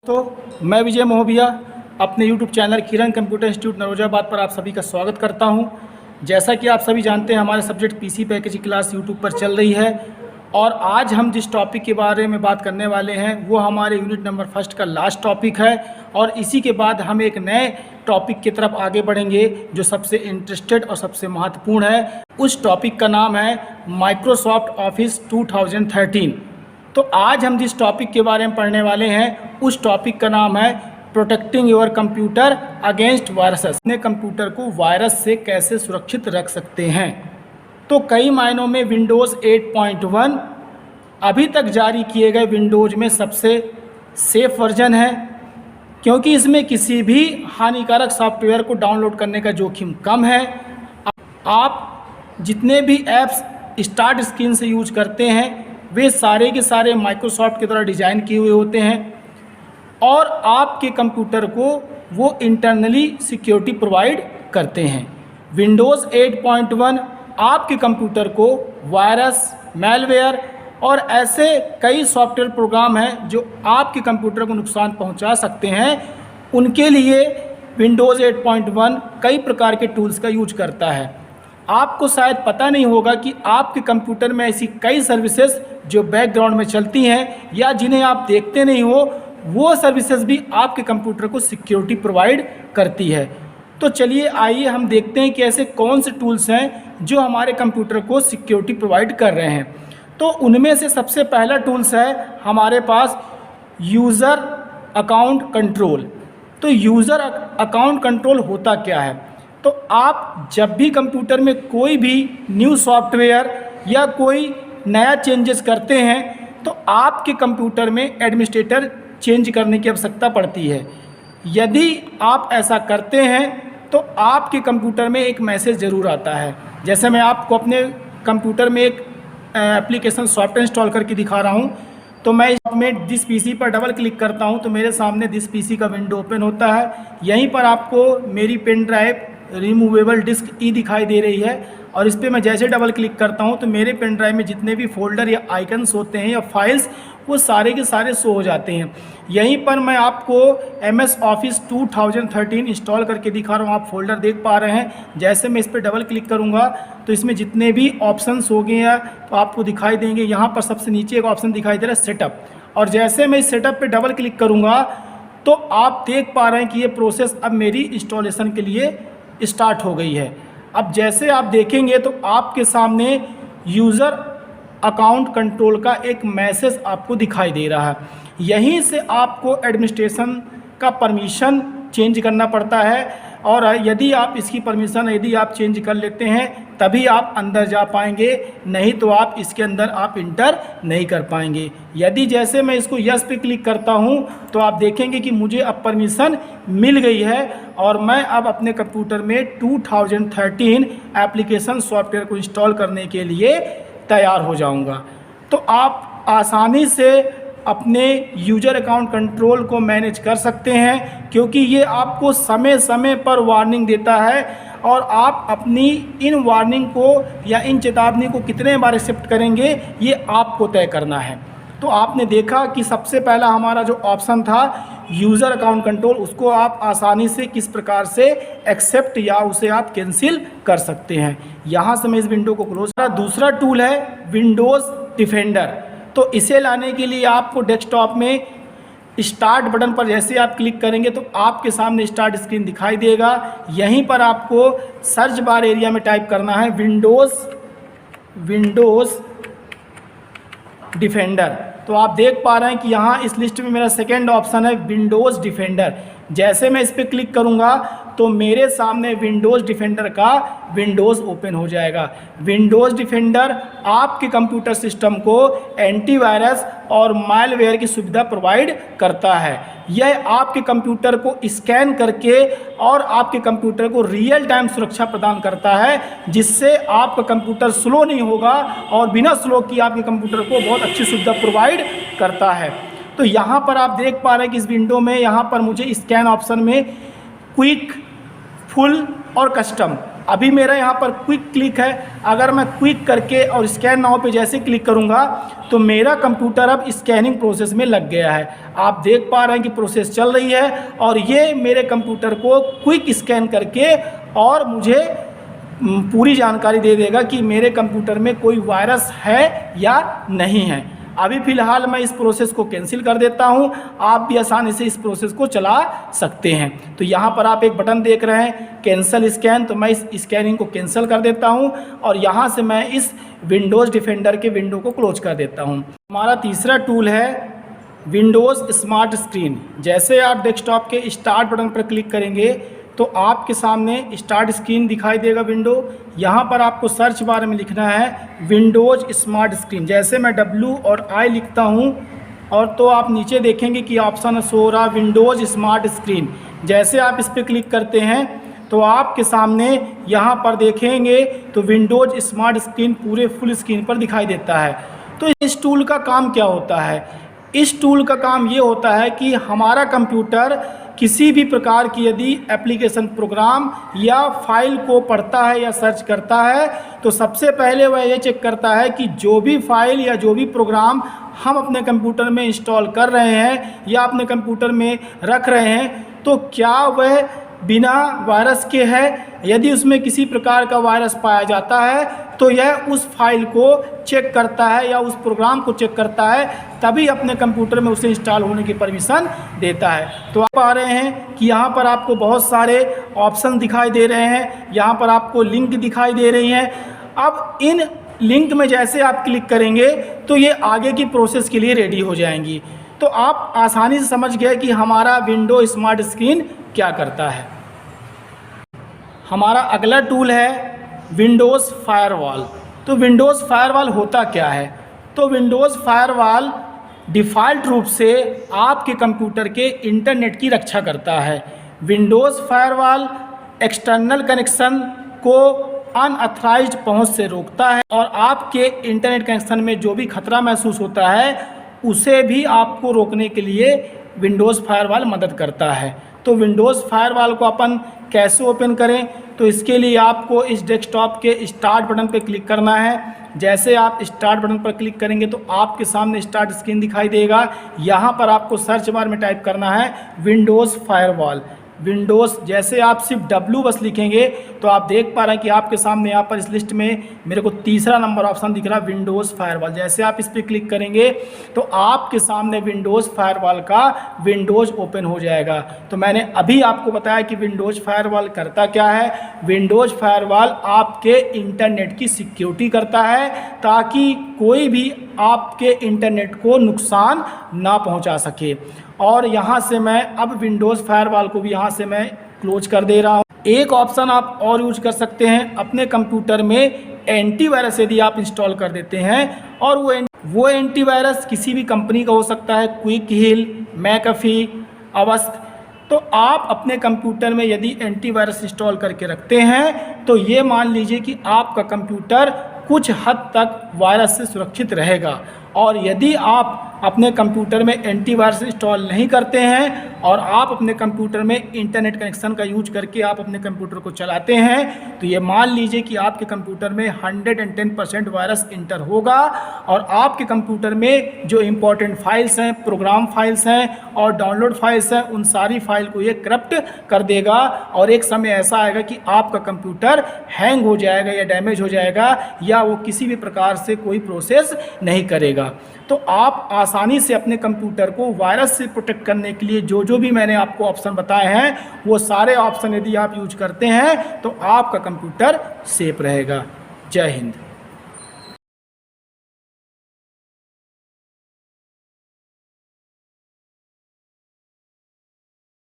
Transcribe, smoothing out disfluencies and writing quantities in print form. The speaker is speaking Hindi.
तो मैं विजय मोहबिया अपने YouTube चैनल किरण कंप्यूटर इंस्टीट्यूट नरोजाबाद पर आप सभी का स्वागत करता हूं। जैसा कि आप सभी जानते हैं हमारे सब्जेक्ट पीसी पैकेज की क्लास YouTube पर चल रही है और आज हम जिस टॉपिक के बारे में बात करने वाले हैं वो हमारे यूनिट नंबर फर्स्ट का लास्ट टॉपिक है और इसी के बाद हम एक नए टॉपिक की तरफ आगे बढ़ेंगे जो सबसे इंटरेस्टेड और सबसे महत्वपूर्ण है। उस टॉपिक का नाम है माइक्रोसॉफ्ट ऑफिस 2013। तो आज हम जिस टॉपिक के बारे में पढ़ने वाले हैं उस टॉपिक का नाम है protecting your computer against viruses. अपने कंप्यूटर को वायरस से कैसे सुरक्षित रख सकते हैं। तो कई मायनों में विंडोज़ 8.1 अभी तक जारी किए गए विंडोज़ में सबसे सेफ वर्जन है, क्योंकि इसमें किसी भी हानिकारक सॉफ्टवेयर को डाउनलोड करने का जोखिम कम है। आप जितने भी ऐप्स स्टार्ट स्क्रीन से यूज करते हैं वे सारे के सारे माइक्रोसॉफ्ट के द्वारा डिज़ाइन किए हुए होते हैं और आपके कंप्यूटर को वो इंटरनली सिक्योरिटी प्रोवाइड करते हैं। विंडोज़ 8.1 आपके कंप्यूटर को वायरस, मैलवेयर और ऐसे कई सॉफ्टवेयर प्रोग्राम हैं जो आपके कंप्यूटर को नुकसान पहुंचा सकते हैं। उनके लिए विंडोज़ 8.1 कई प्रकार के टूल्स का यूज करता है। आपको शायद पता नहीं होगा कि आपके कंप्यूटर में ऐसी कई सर्विसेज जो बैकग्राउंड में चलती हैं या जिन्हें आप देखते नहीं हो, वो सर्विसेज भी आपके कंप्यूटर को सिक्योरिटी प्रोवाइड करती है। तो चलिए आइए हम देखते हैं कि ऐसे कौन से टूल्स हैं जो हमारे कंप्यूटर को सिक्योरिटी प्रोवाइड कर रहे हैं। तो उनमें से सबसे पहला टूल्स है हमारे पास यूज़र अकाउंट कंट्रोल। तो यूज़र अकाउंट कंट्रोल होता क्या है? तो आप जब भी कंप्यूटर में कोई भी न्यू सॉफ्टवेयर या कोई नया चेंजेस करते हैं तो आपके कंप्यूटर में एडमिनिस्ट्रेटर चेंज करने की आवश्यकता पड़ती है। यदि आप ऐसा करते हैं तो आपके कंप्यूटर में एक मैसेज ज़रूर आता है। जैसे मैं आपको अपने कंप्यूटर में एक एप्लीकेशन सॉफ्टवेयर इंस्टॉल करके दिखा रहा हूँ। तो मैं इसमें दिस पीसी पर डबल क्लिक करता हूँ तो मेरे सामने दिस पीसी का विंडो ओपन होता है। यहीं पर आपको मेरी पेन ड्राइव रिमूवेबल डिस्क ई दिखाई दे रही है और इस पर मैं जैसे डबल क्लिक करता हूं तो मेरे पेन ड्राइव में जितने भी फोल्डर या आइकन्स होते हैं या फाइल्स वो सारे के सारे शो हो जाते हैं। यहीं पर मैं आपको MS ऑफिस 2013 इंस्टॉल करके दिखा रहा हूं। आप फोल्डर देख पा रहे हैं। जैसे मैं इस पर डबल क्लिक करूंगा तो इसमें जितने भी ऑप्शंस हो गए हैं तो आपको दिखाई देंगे। यहाँ पर सबसे नीचे एक ऑप्शन दिखाई दे रहा है सेटअप, और जैसे मैं इस सेटअप पर डबल क्लिक करूँगा तो आप देख पा रहे हैं कि ये प्रोसेस अब मेरी इंस्टॉलेशन के लिए स्टार्ट हो गई है। अब जैसे आप देखेंगे तो आपके सामने यूज़र अकाउंट कंट्रोल का एक मैसेज आपको दिखाई दे रहा है। यहीं से आपको एडमिनिस्ट्रेशन का परमिशन चेंज करना पड़ता है और यदि आप इसकी परमिशन यदि आप चेंज कर लेते हैं तभी आप अंदर जा पाएंगे, नहीं तो आप इसके अंदर आप इंटर नहीं कर पाएंगे। यदि जैसे मैं इसको यस पे क्लिक करता हूं तो आप देखेंगे कि मुझे अब परमिशन मिल गई है और मैं अब अपने कंप्यूटर में 2013 एप्लीकेशन सॉफ्टवेयर को इंस्टॉल करने के लिए तैयार हो जाऊंगा। तो आप आसानी से अपने यूज़र अकाउंट कंट्रोल को मैनेज कर सकते हैं, क्योंकि ये आपको समय समय पर वार्निंग देता है और आप अपनी इन वार्निंग को या इन चेतावनी को कितने बार एक्सेप्ट करेंगे ये आपको तय करना है। तो आपने देखा कि सबसे पहला हमारा जो ऑप्शन था यूज़र अकाउंट कंट्रोल, उसको आप आसानी से किस प्रकार से एक्सेप्ट या उसे आप कैंसिल कर सकते हैं। यहाँ से मैं इस विंडो को क्लोज करा। दूसरा टूल है विंडोज़ डिफेंडर। तो इसे लाने के लिए आपको डेस्कटॉप में स्टार्ट बटन पर जैसे आप क्लिक करेंगे तो आपके सामने स्टार्ट स्क्रीन दिखाई देगा। यहीं पर आपको सर्च बार एरिया में टाइप करना है विंडोज़ डिफेंडर। तो आप देख पा रहे हैं कि यहाँ इस लिस्ट में मेरा सेकेंड ऑप्शन है विंडोज़ डिफेंडर। जैसे मैं इस पर क्लिक करूँगा तो मेरे सामने विंडोज़ डिफेंडर का विंडोज़ ओपन हो जाएगा। विंडोज़ डिफेंडर आपके कंप्यूटर सिस्टम को एंटीवायरस और मालवेयर की सुविधा प्रोवाइड करता है। यह आपके कंप्यूटर को स्कैन करके और आपके कंप्यूटर को रियल टाइम सुरक्षा प्रदान करता है, जिससे आपका कंप्यूटर स्लो नहीं होगा और बिना स्लो किए आपके कंप्यूटर को बहुत अच्छी सुविधा प्रोवाइड करता है। तो यहाँ पर आप देख पा रहे हैं कि इस विंडो में यहाँ पर मुझे स्कैन ऑप्शन में क्विक, फुल और कस्टम अभी मेरा यहाँ पर क्विक क्लिक है। अगर मैं क्विक करके और स्कैन नाउ पे जैसे क्लिक करूँगा तो मेरा कंप्यूटर अब स्कैनिंग प्रोसेस में लग गया है। आप देख पा रहे हैं कि प्रोसेस चल रही है और ये मेरे कंप्यूटर को क्विक स्कैन करके और मुझे पूरी जानकारी दे देगा कि मेरे कंप्यूटर में कोई वायरस है या नहीं है। अभी फ़िलहाल मैं इस प्रोसेस को कैंसिल कर देता हूं। आप भी आसानी से इस प्रोसेस को चला सकते हैं। तो यहाँ पर आप एक बटन देख रहे हैं कैंसिल स्कैन, तो मैं इस स्कैनिंग को कैंसिल कर देता हूं और यहाँ से मैं इस विंडोज़ डिफेंडर के विंडो को क्लोज कर देता हूँ। हमारा तीसरा टूल है विंडोज़ स्मार्ट स्क्रीन। जैसे आप डेस्कटॉप के स्टार्ट बटन पर क्लिक करेंगे तो आपके सामने स्टार्ट स्क्रीन दिखाई देगा विंडो। यहाँ पर आपको सर्च बार में लिखना है विंडोज़ स्मार्ट स्क्रीन। जैसे मैं W और I लिखता हूँ और तो आप नीचे देखेंगे कि ऑप्शन शो रहा विंडोज़ स्मार्ट स्क्रीन। जैसे आप इस पर क्लिक करते हैं तो आपके सामने यहाँ पर देखेंगे तो विंडोज़ स्मार्ट स्क्रीन पूरे फुल स्क्रीन पर दिखाई देता है। तो इस टूल का काम क्या होता है? इस टूल का काम ये होता है कि हमारा कंप्यूटर किसी भी प्रकार की यदि एप्लीकेशन, प्रोग्राम या फाइल को पढ़ता है या सर्च करता है तो सबसे पहले वह ये चेक करता है कि जो भी फाइल या जो भी प्रोग्राम हम अपने कंप्यूटर में इंस्टॉल कर रहे हैं या अपने कंप्यूटर में रख रहे हैं तो क्या वह बिना वायरस के है। यदि उसमें किसी प्रकार का वायरस पाया जाता है तो यह उस फाइल को चेक करता है या उस प्रोग्राम को चेक करता है, तभी अपने कंप्यूटर में उसे इंस्टॉल होने की परमिशन देता है। तो आप पा रहे हैं कि यहाँ पर आपको बहुत सारे ऑप्शन दिखाई दे रहे हैं, यहाँ पर आपको लिंक दिखाई दे रही हैं। अब इन लिंक में जैसे आप क्लिक करेंगे तो ये आगे की प्रोसेस के लिए रेडी हो जाएंगी। तो आप आसानी से समझ गए कि हमारा विंडो स्मार्ट स्क्रीन क्या करता है। हमारा अगला टूल है विंडोज़ फायरवॉल। तो विंडोज़ फायरवॉल होता क्या है? तो विंडोज़ फायरवॉल डिफ़ॉल्ट रूप से आपके कंप्यूटर के इंटरनेट की रक्षा करता है। विंडोज़ फायरवॉल एक्सटर्नल कनेक्शन को अनऑथराइज्ड पहुंच से रोकता है और आपके इंटरनेट कनेक्शन में जो भी खतरा महसूस होता है उसे भी आपको रोकने के लिए विंडोज़ फायरवॉल मदद करता है। तो विंडोज़ फायरवॉल को अपन कैसे ओपन करें? तो इसके लिए आपको इस डेस्कटॉप के स्टार्ट बटन पर क्लिक करना है। जैसे आप स्टार्ट बटन पर क्लिक करेंगे तो आपके सामने स्टार्ट स्क्रीन दिखाई देगा। यहाँ पर आपको सर्च बार में टाइप करना है विंडोज़ फायरवॉल। विंडोज़ जैसे आप सिर्फ W बस लिखेंगे तो आप देख पा रहे हैं कि आपके सामने यहाँ पर इस लिस्ट में मेरे को तीसरा नंबर ऑप्शन दिख रहा है विंडोज़ फायरवॉल। जैसे आप इस पर क्लिक करेंगे तो आपके सामने विंडोज़ फायरवॉल का विंडोज़ ओपन हो जाएगा। तो मैंने अभी आपको बताया कि विंडोज़ फायरवॉल करता क्या है। विंडोज़ फायरवॉल आपके इंटरनेट की सिक्योरिटी करता है ताकि कोई भी आपके इंटरनेट को नुकसान ना पहुँचा सके। और यहाँ से मैं अब विंडोज़ फायरवॉल को भी यहाँ से मैं क्लोज कर दे रहा हूँ। एक ऑप्शन आप और यूज कर सकते हैं, अपने कंप्यूटर में एंटीवायरस यदि आप इंस्टॉल कर देते हैं और वो एंटीवायरस किसी भी कंपनी का हो सकता है, क्विक हिल, मैकअफी, अवस्थ। तो आप अपने कंप्यूटर में यदि एंटीवायरस इंस्टॉल करके रखते हैं तो ये मान लीजिए कि आपका कंप्यूटर कुछ हद तक वायरस से सुरक्षित रहेगा। और यदि आप अपने कंप्यूटर में एंटीवायरस इंस्टॉल नहीं करते हैं और आप अपने कंप्यूटर में इंटरनेट कनेक्शन का यूज करके आप अपने कंप्यूटर को चलाते हैं तो ये मान लीजिए कि आपके कंप्यूटर में 110% वायरस इंटर होगा और आपके कंप्यूटर में जो इम्पोर्टेंट फाइल्स हैं, प्रोग्राम फाइल्स हैं और डाउनलोड फाइल्स हैं, उन सारी फाइल को ये करप्ट कर देगा और एक समय ऐसा आएगा कि आपका कंप्यूटर हैंग हो जाएगा या डैमेज हो जाएगा या वो किसी भी प्रकार से कोई प्रोसेस नहीं करेगा। तो आप आसानी से अपने कंप्यूटर को वायरस से प्रोटेक्ट करने के लिए जो भी मैंने आपको ऑप्शन बताए हैं वो सारे ऑप्शन यदि आप यूज करते हैं तो आपका कंप्यूटर सेफ रहेगा। जय हिंद।